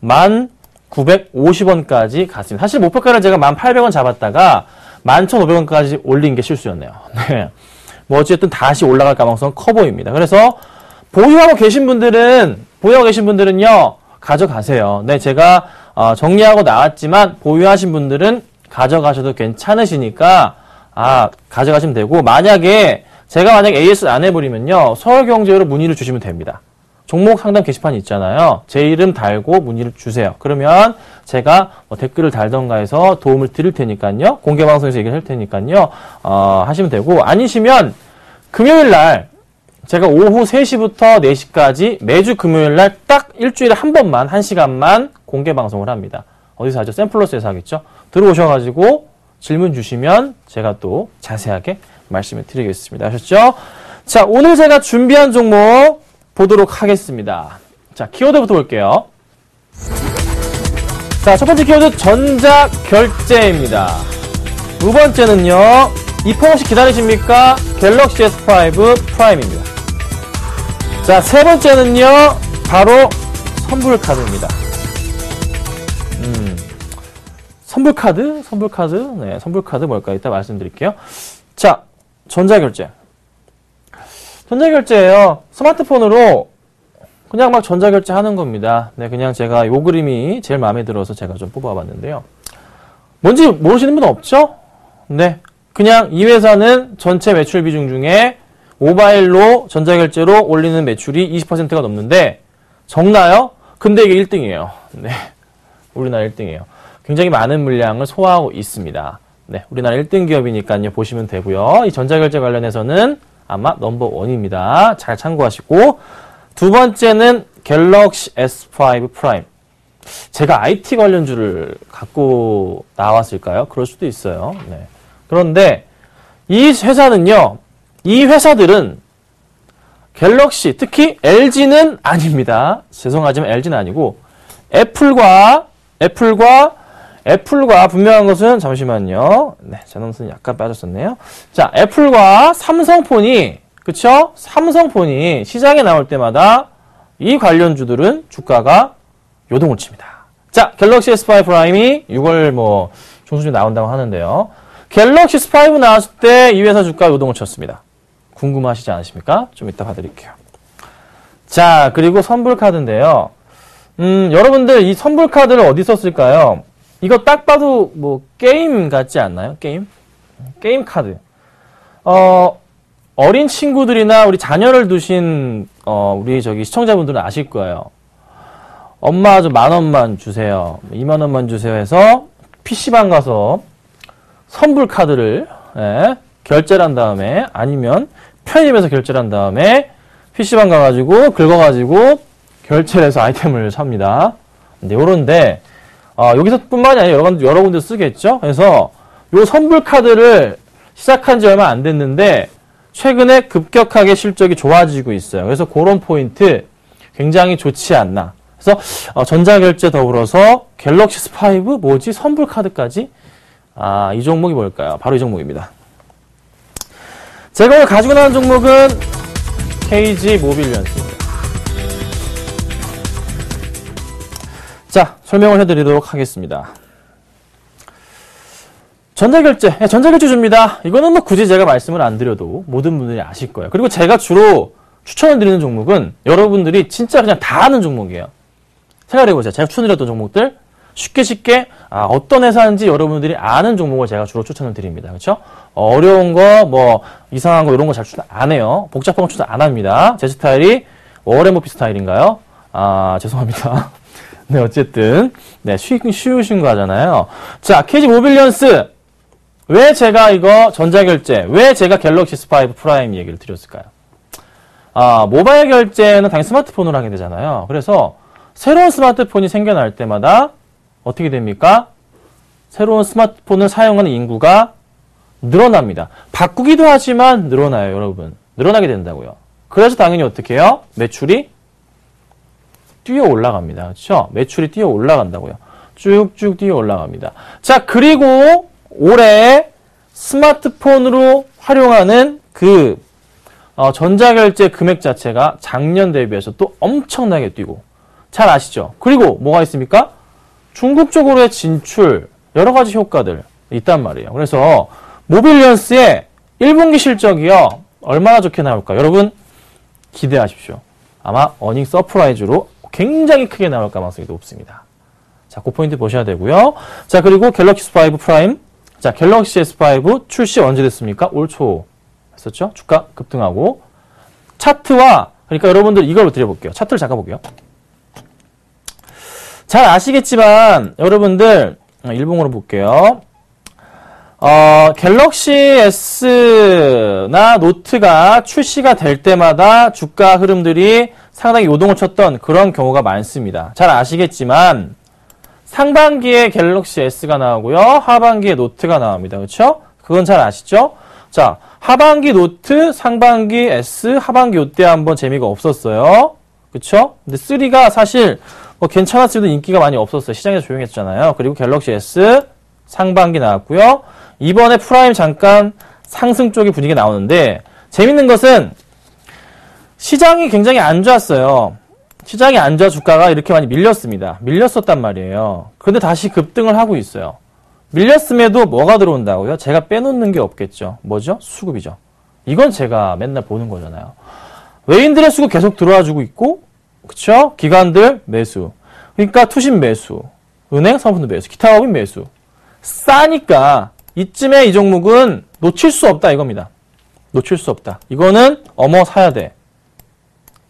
1,950원까지 갔습니다. 사실 목표가를 제가 1,800원 잡았다가 11,500원까지 올린 게 실수였네요. 네. 뭐 어쨌든 다시 올라갈 가능성은 커 보입니다. 그래서 보유하고 계신 분들은요, 가져가세요. 네, 제가 정리하고 나왔지만 보유하신 분들은 가져가셔도 괜찮으시니까 가져가시면 되고, 만약에 제가 AS 안 해버리면요, 서울경제로 문의를 주시면 됩니다. 종목 상담 게시판이 있잖아요. 제 이름 달고 문의를 주세요. 그러면 제가 뭐 댓글을 달던가 해서 도움을 드릴 테니까요. 공개방송에서 얘기를 할 테니까요. 하시면 되고, 아니시면 금요일날 제가 오후 3시부터 4시까지 매주 금요일날 딱 일주일에 한 번만, 1시간만 공개방송을 합니다. 어디서 하죠? 샘플러스에서 하겠죠? 들어오셔가지고 질문 주시면 제가 또 자세하게 말씀을 드리겠습니다. 아셨죠? 자, 오늘 제가 준비한 종목 보도록 하겠습니다. 자, 키워드부터 볼게요. 자, 첫 번째 키워드 전자결제입니다. 두 번째는요, 이폰 혹시 기다리십니까? 갤럭시 S5 프라임입니다. 자, 세 번째는요, 바로 선불카드입니다. 선불카드? 네, 선불카드 뭘까? 이따 말씀드릴게요. 자, 전자결제. 전자결제예요. 스마트폰으로 그냥 막 전자결제 하는 겁니다. 네, 그냥 제가 요 그림이 제일 마음에 들어서 제가 좀 뽑아봤는데요. 뭔지 모르시는 분 없죠? 네. 그냥 이 회사는 전체 매출 비중 중에 모바일로 전자결제로 올리는 매출이 20%가 넘는데 적나요? 근데 이게 1등이에요. 네. 우리나라 1등이에요. 굉장히 많은 물량을 소화하고 있습니다. 네. 우리나라 1등 기업이니까요. 보시면 되고요. 이 전자결제 관련해서는 아마 넘버1입니다. 잘 참고하시고 두 번째는 갤럭시 S5 프라임. 제가 IT 관련주를 갖고 나왔을까요? 그럴 수도 있어요. 네. 그런데 이 회사는요. 이 회사들은 갤럭시, 특히 LG는 아닙니다. 죄송하지만 LG는 아니고 애플과 분명한 것은 잠시만요. 네, 전원선이 약간 빠졌었네요. 자, 애플과 삼성폰이 그쵸? 삼성폰이 시장에 나올 때마다 이 관련주들은 주가가 요동을 칩니다. 자, 갤럭시 S5 프라임이 6월 중순에 나온다고 하는데요. 갤럭시 S5 나왔을 때 이 회사 주가 요동을 쳤습니다. 궁금하시지 않으십니까? 좀 이따 봐드릴게요. 자, 그리고 선불카드인데요. 여러분들 이 선불카드를 어디 썼을까요? 이거 딱 봐도 게임 같지 않나요? 게임 카드. 어린 친구들이나 우리 자녀를 두신 우리 시청자분들은 아실 거예요. 엄마 좀 10,000원만 주세요. 20,000원만 주세요 해서 PC방 가서 선불카드를 결제를 한 다음에 아니면 편의점에서 결제를 한 다음에 PC방 가가지고 긁어가지고 결제를 해서 아이템을 삽니다. 근데 요런데 여기서 뿐만이 아니라 여러 군데 쓰겠죠? 그래서 요 선불카드를 시작한 지 얼마 안 됐는데 최근에 급격하게 실적이 좋아지고 있어요. 그래서 그런 포인트 굉장히 좋지 않나. 그래서 전자결제 더불어서 갤럭시 S5 뭐지? 선불카드까지? 이 종목이 뭘까요? 바로 이 종목입니다. 제가 오늘 가지고 나온 종목은 KG 모빌리언스입니다. 자, 설명을 해드리도록 하겠습니다. 전자결제 줍니다. 이거는 굳이 제가 말씀을 안 드려도 모든 분들이 아실 거예요. 그리고 제가 주로 추천을 드리는 종목은 여러분들이 진짜 그냥 다 아는 종목이에요. 생각해보세요. 제가 추천드렸던 종목들 쉽게 어떤 회사인지 여러분들이 아는 종목을 제가 주로 추천을 드립니다. 그렇죠? 어려운 거, 이상한 거 이런 거 잘 추천 안 해요. 복잡한 거 추천 안 합니다. 제 스타일이 워렌 버핏 스타일인가요? 죄송합니다. 네, 어쨌든 네, 쉬우신 거 하잖아요. 자, KG 모빌리언스. 왜 제가 이거 전자결제, 왜 제가 갤럭시 S5 프라임 얘기를 드렸을까요? 모바일 결제는 당연히 스마트폰으로 하게 되잖아요. 그래서 새로운 스마트폰이 생겨날 때마다 어떻게 됩니까? 새로운 스마트폰을 사용하는 인구가 늘어납니다. 바꾸기도 하지만 늘어나요, 여러분. 늘어나게 된다고요. 그래서 당연히 어떻게 해요? 매출이 뛰어 올라갑니다. 그렇죠? 매출이 뛰어 올라간다고요. 쭉쭉 뛰어 올라갑니다. 자, 그리고 올해 스마트폰으로 활용하는 전자결제 금액 자체가 작년 대비해서 또 엄청나게 뛰고 잘 아시죠? 그리고 뭐가 있습니까? 중국 쪽으로의 진출, 여러 가지 효과들 있단 말이에요. 그래서 모빌리언스의 1분기 실적이요. 얼마나 좋게 나올까? 여러분 기대하십시오. 아마 어닝 서프라이즈로 굉장히 크게 나올 가능성이 높습니다. 자, 그 포인트 보셔야 되고요. 자, 그리고 갤럭시 S5 프라임. 자, 갤럭시 S5 출시 언제 됐습니까? 올 초 했었죠? 주가 급등하고. 차트와, 그러니까 여러분들 이걸 드려볼게요. 차트를 잠깐 볼게요. 잘 아시겠지만, 여러분들, 일봉으로 볼게요. 갤럭시 S나 노트가 출시가 될 때마다 주가 흐름들이 상당히 요동을 쳤던 그런 경우가 많습니다. 잘 아시겠지만, 상반기에 갤럭시 S가 나오고요. 하반기에 노트가 나옵니다. 그렇죠? 그건 잘 아시죠? 자, 하반기 노트, 상반기 S, 하반기 요때 한번 재미가 없었어요. 그렇죠? 근데 3가 사실 괜찮았어도 인기가 많이 없었어요. 시장에서 조용했잖아요. 그리고 갤럭시 S 상반기 나왔고요. 이번에 프라임 잠깐 상승 쪽의 분위기가 나오는데 재밌는 것은 시장이 굉장히 안 좋았어요. 시장이 안 좋아 주가가 이렇게 많이 밀렸습니다. 밀렸었단 말이에요. 그런데 다시 급등을 하고 있어요. 밀렸음에도 뭐가 들어온다고요? 제가 빼놓는 게 없겠죠. 뭐죠? 수급이죠. 이건 제가 맨날 보는 거잖아요. 외인들의 수급 계속 들어와 주고 있고 그쵸? 기관들 매수. 그러니까 투신 매수, 은행 사모펀드 매수, 기타 법인 매수. 싸니까 이쯤에 이 종목은 놓칠 수 없다 이겁니다. 놓칠 수 없다. 이거는 어머 사야 돼.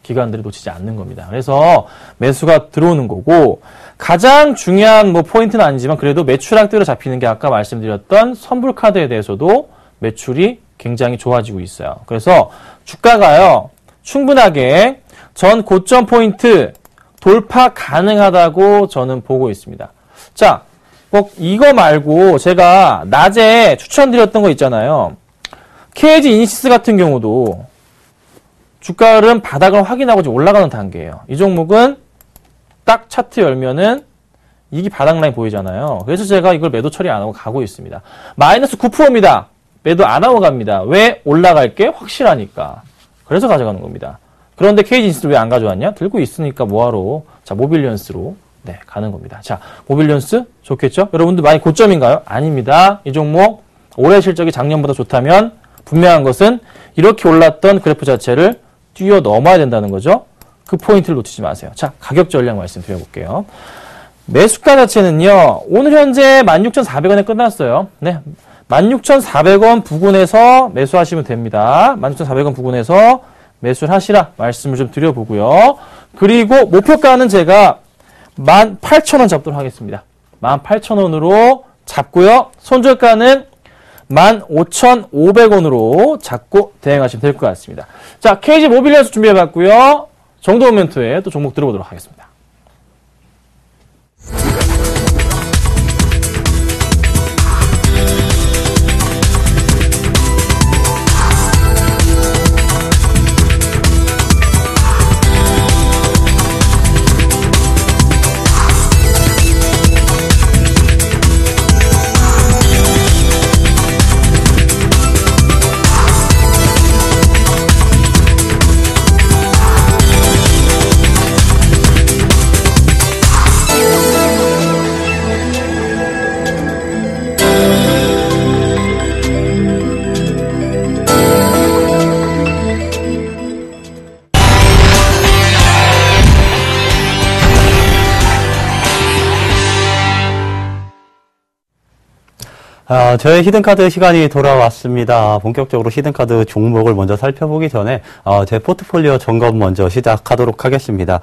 기관들이 놓치지 않는 겁니다. 그래서 매수가 들어오는 거고, 가장 중요한 뭐 포인트는 아니지만 그래도 매출액대로 잡히는 게 아까 말씀드렸던 선불카드에 대해서도 매출이 굉장히 좋아지고 있어요. 그래서 주가가요, 충분하게 전 고점 포인트 돌파 가능하다고 저는 보고 있습니다. 자, 꼭 이거 말고 제가 낮에 추천드렸던 거 있잖아요. KG 이니시스 같은 경우도 주가는 바닥을 확인하고 지금 올라가는 단계예요. 이 종목은 딱 차트 열면은 이게 바닥 라인 보이잖아요. 그래서 제가 이걸 매도 처리 안 하고 가고 있습니다. 마이너스 9%입니다. 매도 안 하고 갑니다. 왜? 올라갈 게 확실하니까. 그래서 가져가는 겁니다. 그런데 KG인스도 왜 안 가져왔냐? 들고 있으니까 뭐하러. 자, 모빌리언스로 네, 가는 겁니다. 자, 모빌리언스 좋겠죠? 여러분들 많이 고점인가요? 아닙니다. 이 종목 올해 실적이 작년보다 좋다면 분명한 것은 이렇게 올랐던 그래프 자체를 뛰어넘어야 된다는 거죠. 그 포인트를 놓치지 마세요. 자, 가격 전략 말씀드려볼게요. 매수가 자체는요, 오늘 현재 16,400원에 끝났어요. 네, 16,400원 부근에서 매수하시면 됩니다. 16,400원 부근에서 매수를 하시라 말씀을 좀 드려보고요. 그리고 목표가는 제가 18,000원 잡도록 하겠습니다. 18,000원으로 잡고요. 손절가는 15,500원으로 잡고 대응하시면 될 것 같습니다. 자, KG 모빌리언스 준비해봤고요. 정도 모멘트에 또 종목 들어보도록 하겠습니다. 저의 히든카드 시간이 돌아왔습니다. 본격적으로 히든카드 종목을 먼저 살펴보기 전에 제 포트폴리오 점검 먼저 시작하도록 하겠습니다.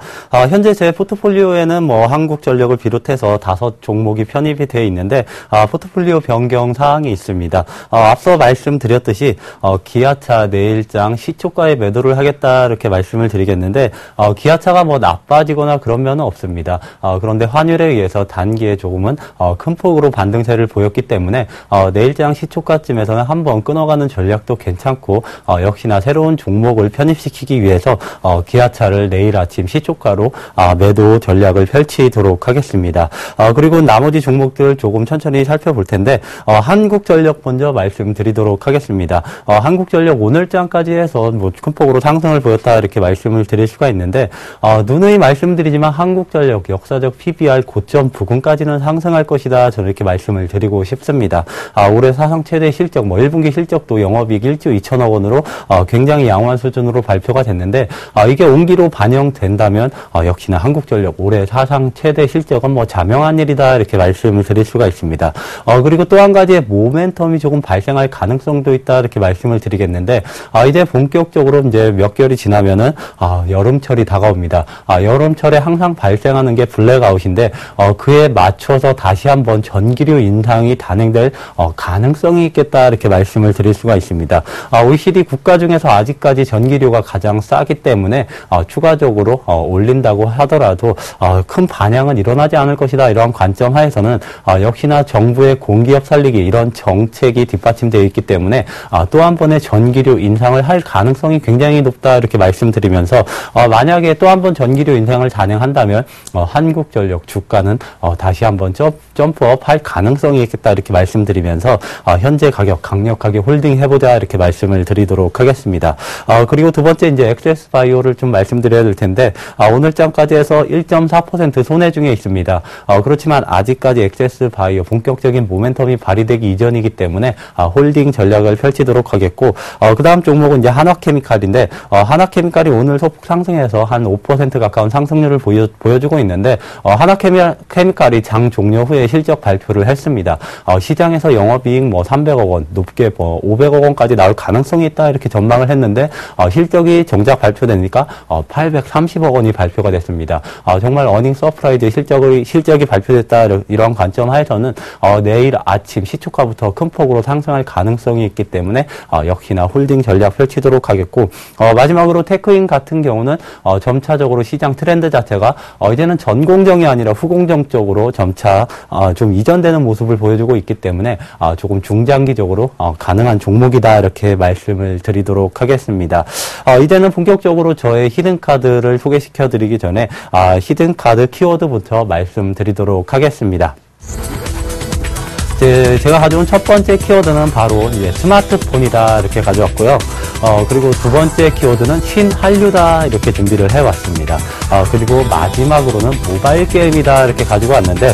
현재 제 포트폴리오에는 뭐 한국전력을 비롯해서 5종목이 편입이 되어 있는데 포트폴리오 변경 사항이 있습니다. 앞서 말씀드렸듯이 기아차 내일장 시초가에 매도를 하겠다 이렇게 말씀을 드리겠는데 기아차가 뭐 나빠지거나 그런 면은 없습니다. 그런데 환율에 의해서 단기에 조금은 큰 폭으로 반등세를 보였기 때문에 내일장 시초가쯤에서는 한번 끊어가는 전략도 괜찮고 역시나 새로운 종목을 편입시키기 위해서 기아차를 내일 아침 시초가로 매도 전략을 펼치도록 하겠습니다. 그리고 나머지 종목들 조금 천천히 살펴볼 텐데 한국전력 먼저 말씀드리도록 하겠습니다. 한국전력 오늘장까지 해서 뭐 큰 폭으로 상승을 보였다 이렇게 말씀을 드릴 수가 있는데 누누이 말씀드리지만 한국전력 역사적 PBR 고점 부근까지는 상승할 것이다 저는 이렇게 말씀을 드리고 싶습니다. 올해 사상 최대 실적, 1분기 실적도 영업이익 1조 2천억 원으로 굉장히 양호한 수준으로 발표가 됐는데 이게 온기로 반영된다면 역시나 한국전력 올해 사상 최대 실적은 뭐 자명한 일이다 이렇게 말씀을 드릴 수가 있습니다. 그리고 또 한 가지의 모멘텀이 조금 발생할 가능성도 있다 이렇게 말씀을 드리겠는데 이제 본격적으로 이제 몇 개월이 지나면은 여름철이 다가옵니다. 여름철에 항상 발생하는 게 블랙아웃인데 그에 맞춰서 다시 한번 전기료 인상이 단행될 가능성이 있겠다 이렇게 말씀을 드릴 수가 있습니다. OECD 국가 중에서 아직까지 전기료가 가장 싸기 때문에 추가적으로 올린다고 하더라도 큰 반향은 일어나지 않을 것이다 이러한 관점 하에서는 역시나 정부의 공기업 살리기 이런 정책이 뒷받침되어 있기 때문에 또 한 번의 전기료 인상을 할 가능성이 굉장히 높다 이렇게 말씀드리면서 만약에 또 한 번 전기료 인상을 단행한다면 한국전력 주가는 다시 한번 점프업 할 가능성이 있겠다 이렇게 말씀 말씀드리면서 현재 가격 강력하게 홀딩해보자 이렇게 말씀을 드리도록 하겠습니다. 그리고 두 번째 이제 엑세스바이오를 좀 말씀드려야 될 텐데 오늘장까지 해서 1.4% 손해 중에 있습니다. 그렇지만 아직까지 엑세스바이오 본격적인 모멘텀이 발휘되기 이전이기 때문에 홀딩 전략을 펼치도록 하겠고 그 다음 종목은 이제 한화케미칼인데 한화케미칼이 오늘 소폭 상승해서 한 5% 가까운 상승률을 보여주고 있는데 한화케미칼이 장 종료 후에 실적 발표를 했습니다. 시장에서 영업이익 300억 원, 높게 500억 원까지 나올 가능성이 있다 이렇게 전망을 했는데 실적이 정작 발표되니까 830억 원이 발표가 됐습니다. 정말 어닝 서프라이즈 실적이 발표됐다 이런 관점 하에서는 내일 아침 시초가부터 큰 폭으로 상승할 가능성이 있기 때문에 역시나 홀딩 전략 펼치도록 하겠고 마지막으로 테크인 같은 경우는 점차적으로 시장 트렌드 자체가 이제는 전공정이 아니라 후공정 쪽으로 점차 좀 이전되는 모습을 보여주고 있기 때문에 조금 중장기적으로 가능한 종목이다 이렇게 말씀을 드리도록 하겠습니다. 이제는 본격적으로 저의 히든카드를 소개시켜 드리기 전에 히든카드 키워드부터 말씀드리도록 하겠습니다. 제가 가져온 첫 번째 키워드는 바로 이제 스마트폰이다 이렇게 가져왔고요. 그리고 두 번째 키워드는 신한류다 이렇게 준비를 해왔습니다. 그리고 마지막으로는 모바일 게임이다 이렇게 가지고 왔는데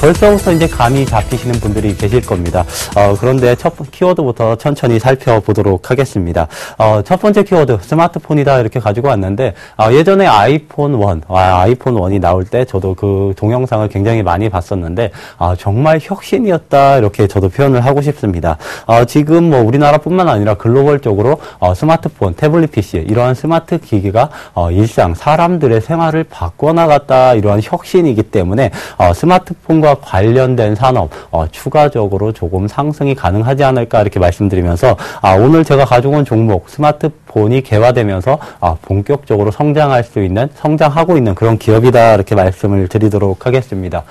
벌써부터 이제 감이 잡히시는 분들이 계실 겁니다. 그런데 첫 키워드부터 천천히 살펴보도록 하겠습니다. 첫 번째 키워드 스마트폰이다 이렇게 가지고 왔는데 예전에 아이폰 1이 나올 때 저도 그 동영상을 굉장히 많이 봤었는데 정말 혁신이었다 이렇게 저도 표현을 하고 싶습니다. 지금 우리나라뿐만 아니라 글로벌적으로 스마트폰, 태블릿 PC 이러한 스마트 기기가 일상 사람들의 생활을 바꿔나갔다 이러한 혁신이기 때문에 스마트폰과 관련된 산업 추가적으로 조금 상승이 가능하지 않을까 이렇게 말씀드리면서 오늘 제가 가져온 종목 스마트폰이 개화되면서 본격적으로 성장하고 있는 그런 기업이다 이렇게 말씀을 드리도록 하겠습니다.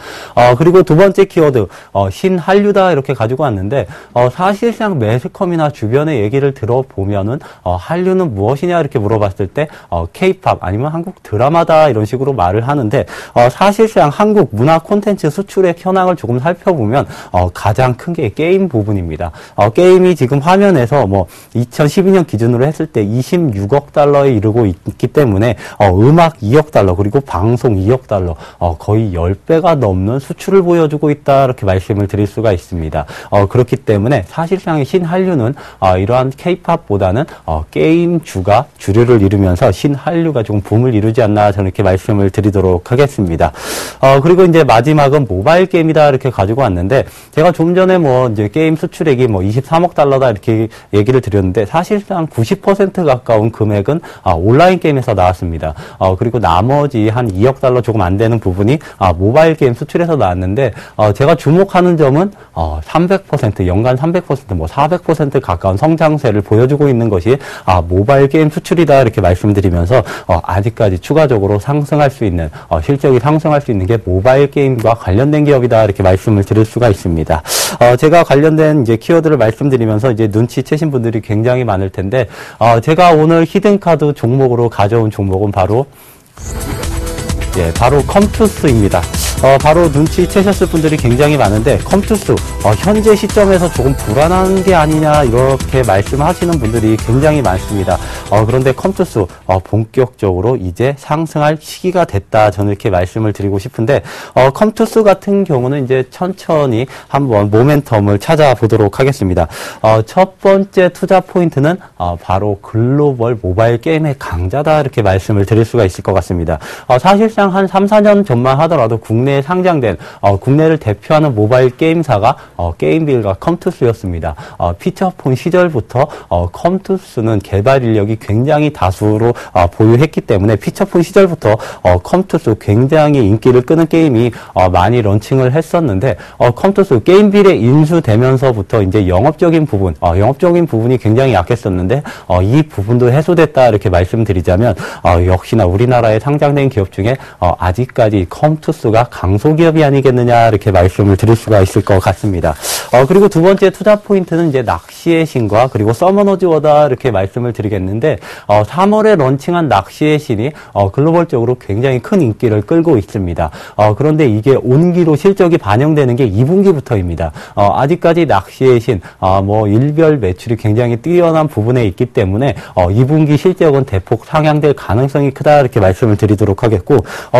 그리고 두 번째 키워드 신한류다 이렇게 가지고 왔는데 사실상 매스컴이나 주변의 얘기를 들어보면은 한류는 무엇이냐 이렇게 물어봤을 때 K-팝 아니면 한국 드라마다 이런 식으로 말을 하는데 사실상 한국 문화 콘텐츠 수출의 현황을 조금 살펴보면 가장 큰 게 게임 부분입니다. 게임이 지금 화면에서 2012년 기준으로 했을 때 26억 달러에 이르고 있기 때문에 음악 2억 달러 그리고 방송 2억 달러 거의 10배가 넘는 수출을 보여주고 있다 이렇게 말씀을 드릴 수가 있습니다. 그렇기 때문에 사실상의 신한류는 이러한 K-팝보다는 게임주가 주류를 이루면서 신한류가 조금 붐을 이루지 않나 저는 이렇게 말씀을 드리도록 하겠습니다. 그리고 이제 마지막은 모바일 게임이다 이렇게 가지고 왔는데 제가 좀 전에 이제 게임 수출액이 23억 달러다 이렇게 얘기를 드렸는데 사실상 90% 가까운 금액은 온라인 게임에서 나왔습니다. 그리고 나머지 한 2억 달러 조금 안 되는 부분이 모바일 게임 수출에서 나왔는데 제가 주목하는 점은 300% 연간 300% 400% 가까운 성장세를 보여주고 있는 것이 모바일 게임 수출이다 이렇게 말씀드리면서 아직까지 추가적으로 상승할 수 있는 실적이 상승할 수 있는 게 모바일 게임과 관련된 기업이다 이렇게 말씀을 드릴 수가 있습니다. 제가 관련된 이제 키워드를 말씀드리면서 이제 눈치채신 분들이 굉장히 많을 텐데 제가 오늘 히든카드 종목으로 가져온 종목은 바로 컴투스입니다. 바로 눈치채셨을 분들이 굉장히 많은데 컴투스 현재 시점에서 조금 불안한 게 아니냐 이렇게 말씀하시는 분들이 굉장히 많습니다. 그런데 컴투스 본격적으로 이제 상승할 시기가 됐다 저는 이렇게 말씀을 드리고 싶은데 컴투스 같은 경우는 이제 천천히 한번 모멘텀을 찾아보도록 하겠습니다. 첫 번째 투자 포인트는 바로 글로벌 모바일 게임의 강자다 이렇게 말씀을 드릴 수가 있을 것 같습니다. 사실상 한 3, 4년 전만 하더라도 국내에 상장된 국내를 대표하는 모바일 게임사가 게임빌과 컴투스였습니다. 피처폰 시절부터 컴투스는 개발 인력이 굉장히 다수로 보유했기 때문에 피처폰 시절부터 컴투스 굉장히 인기를 끄는 게임이 많이 런칭을 했었는데 컴투스 게임빌에 인수되면서부터 이제 영업적인 부분이 굉장히 약했었는데 이 부분도 해소됐다 이렇게 말씀드리자면 역시나 우리나라에 상장된 기업 중에 아직까지 컴투스가 강소기업이 아니겠느냐 이렇게 말씀을 드릴 수가 있을 것 같습니다. 그리고 두 번째 투자 포인트는 이제 낚시의 신과 그리고 서머너즈워다 이렇게 말씀을 드리겠는데 3월에 런칭한 낚시의 신이 글로벌적으로 굉장히 큰 인기를 끌고 있습니다. 그런데 이게 온기로 실적이 반영되는 게 2분기부터입니다. 아직까지 낚시의 신 일별 매출이 굉장히 뛰어난 부분에 있기 때문에 2분기 실적은 대폭 상향될 가능성이 크다 이렇게 말씀을 드리도록 하겠고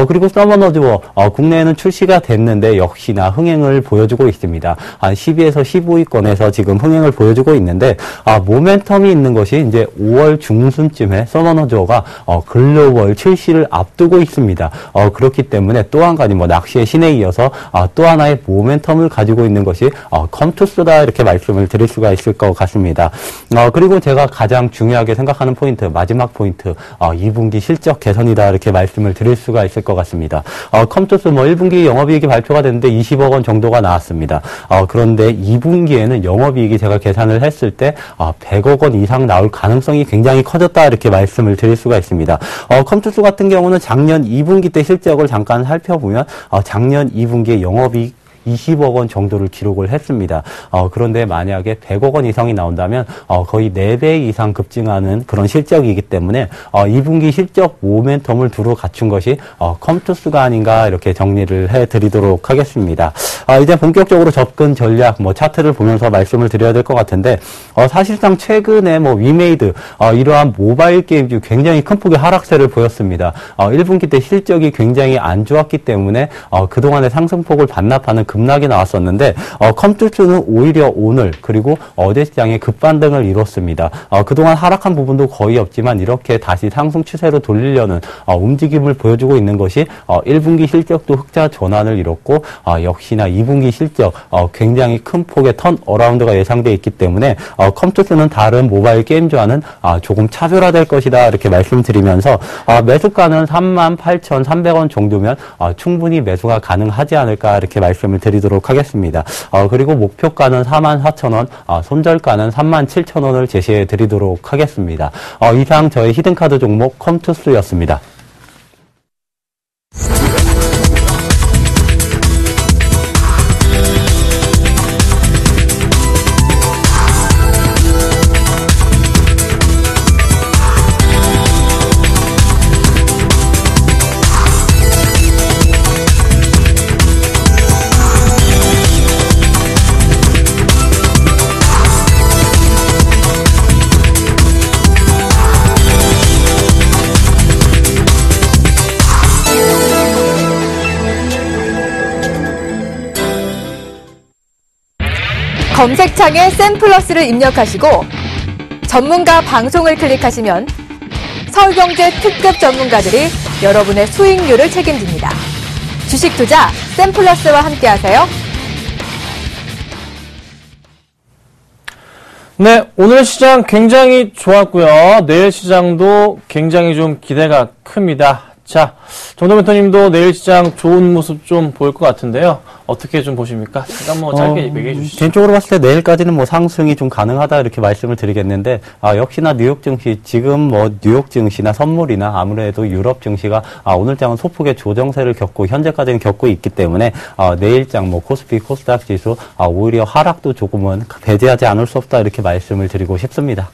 그리고 서머너즈워 국내에는 출시가 됐는데 역시나 흥행을 보여주고 있습니다. 한 12에서 15위권에서 지금 흥행을 보여주고 있는데 모멘텀이 있는 것이 이제 5월 중순쯤에 서머너즈워가 글로벌 출시를 앞두고 있습니다. 그렇기 때문에 또 한 가지 낚시의 신에 이어서 또 하나의 모멘텀을 가지고 있는 것이 컴투스다 이렇게 말씀을 드릴 수가 있을 것 같습니다. 그리고 제가 가장 중요하게 생각하는 포인트, 마지막 포인트, 2분기 실적 개선이다 이렇게 말씀을 드릴 수가 있을 것 같습니다. 컴투스 1분기 영업이익이 발표가 됐는데 20억 원 정도가 나왔습니다. 그런데 2분기에는 영업이익이 제가 계산을 했을 때 100억 원 이상 나올 가능성이 굉장히 커졌다 이렇게 말씀을 드릴 수가 있습니다. 컴투스 같은 경우는 작년 2분기 때 실적을 잠깐 살펴보면 작년 2분기에 영업이익 20억 원 정도를 기록을 했습니다. 그런데 만약에 100억 원 이상이 나온다면 거의 4배 이상 급증하는 그런 실적이기 때문에 2분기 실적 모멘텀을 두루 갖춘 것이 컴투스가 아닌가 이렇게 정리를 해드리도록 하겠습니다. 이제 본격적으로 접근 전략, 차트를 보면서 말씀을 드려야 될 것 같은데 사실상 최근에 위메이드 이러한 모바일 게임주 굉장히 큰 폭의 하락세를 보였습니다. 1분기 때 실적이 굉장히 안 좋았기 때문에 그동안의 상승폭을 반납하는 급락이 나왔었는데 컴투스는 오히려 오늘 그리고 어제 시장에 급반등을 이뤘습니다. 그동안 하락한 부분도 거의 없지만 이렇게 다시 상승 추세로 돌리려는 움직임을 보여주고 있는 것이 1분기 실적도 흑자 전환을 이뤘고 역시나 2분기 실적 굉장히 큰 폭의 턴어라운드가 예상되어 있기 때문에 컴투스는 다른 모바일 게임주와는 조금 차별화될 것이다 이렇게 말씀드리면서 매수가는 38,300원 정도면 충분히 매수가 가능하지 않을까 이렇게 말씀을 드리도록 하겠습니다. 그리고 목표가는 44,000원, 손절가는 37,000원을 제시해 드리도록 하겠습니다. 이상 저의 히든카드 종목 컴투스였습니다. 검색창에 샘플러스를 입력하시고 전문가 방송을 클릭하시면 서울경제 특급 전문가들이 여러분의 수익률을 책임집니다. 주식 투자 샘플러스와 함께하세요. 네, 오늘 시장 굉장히 좋았고요. 내일 시장도 굉장히 좀 기대가 큽니다. 자, 정도멘토님도 내일 시장 좋은 모습 좀 보일 것 같은데요. 어떻게 좀 보십니까? 잠깐 짧게 얘기해 주시죠. 개인적으로 봤을 때 내일까지는 상승이 좀 가능하다 이렇게 말씀을 드리겠는데, 역시나 뉴욕 증시, 지금 뉴욕 증시나 선물이나 아무래도 유럽 증시가 오늘장은 소폭의 조정세를 겪고, 현재까지는 겪고 있기 때문에, 내일장 코스피, 코스닥 지수, 오히려 하락도 조금은 배제하지 않을 수 없다 이렇게 말씀을 드리고 싶습니다.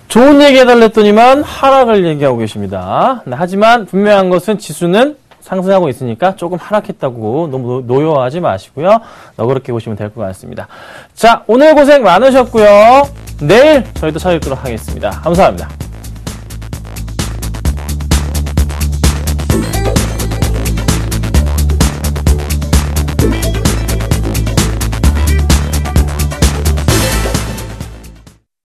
좋은 얘기 해달랬더니만 하락을 얘기하고 계십니다. 네, 하지만 분명한 것은 지수는 상승하고 있으니까 조금 하락했다고 너무 노여워하지 마시고요. 그렇게 보시면 될 것 같습니다. 자, 오늘 고생 많으셨고요. 내일 저희도 찾아뵙도록 하겠습니다. 감사합니다.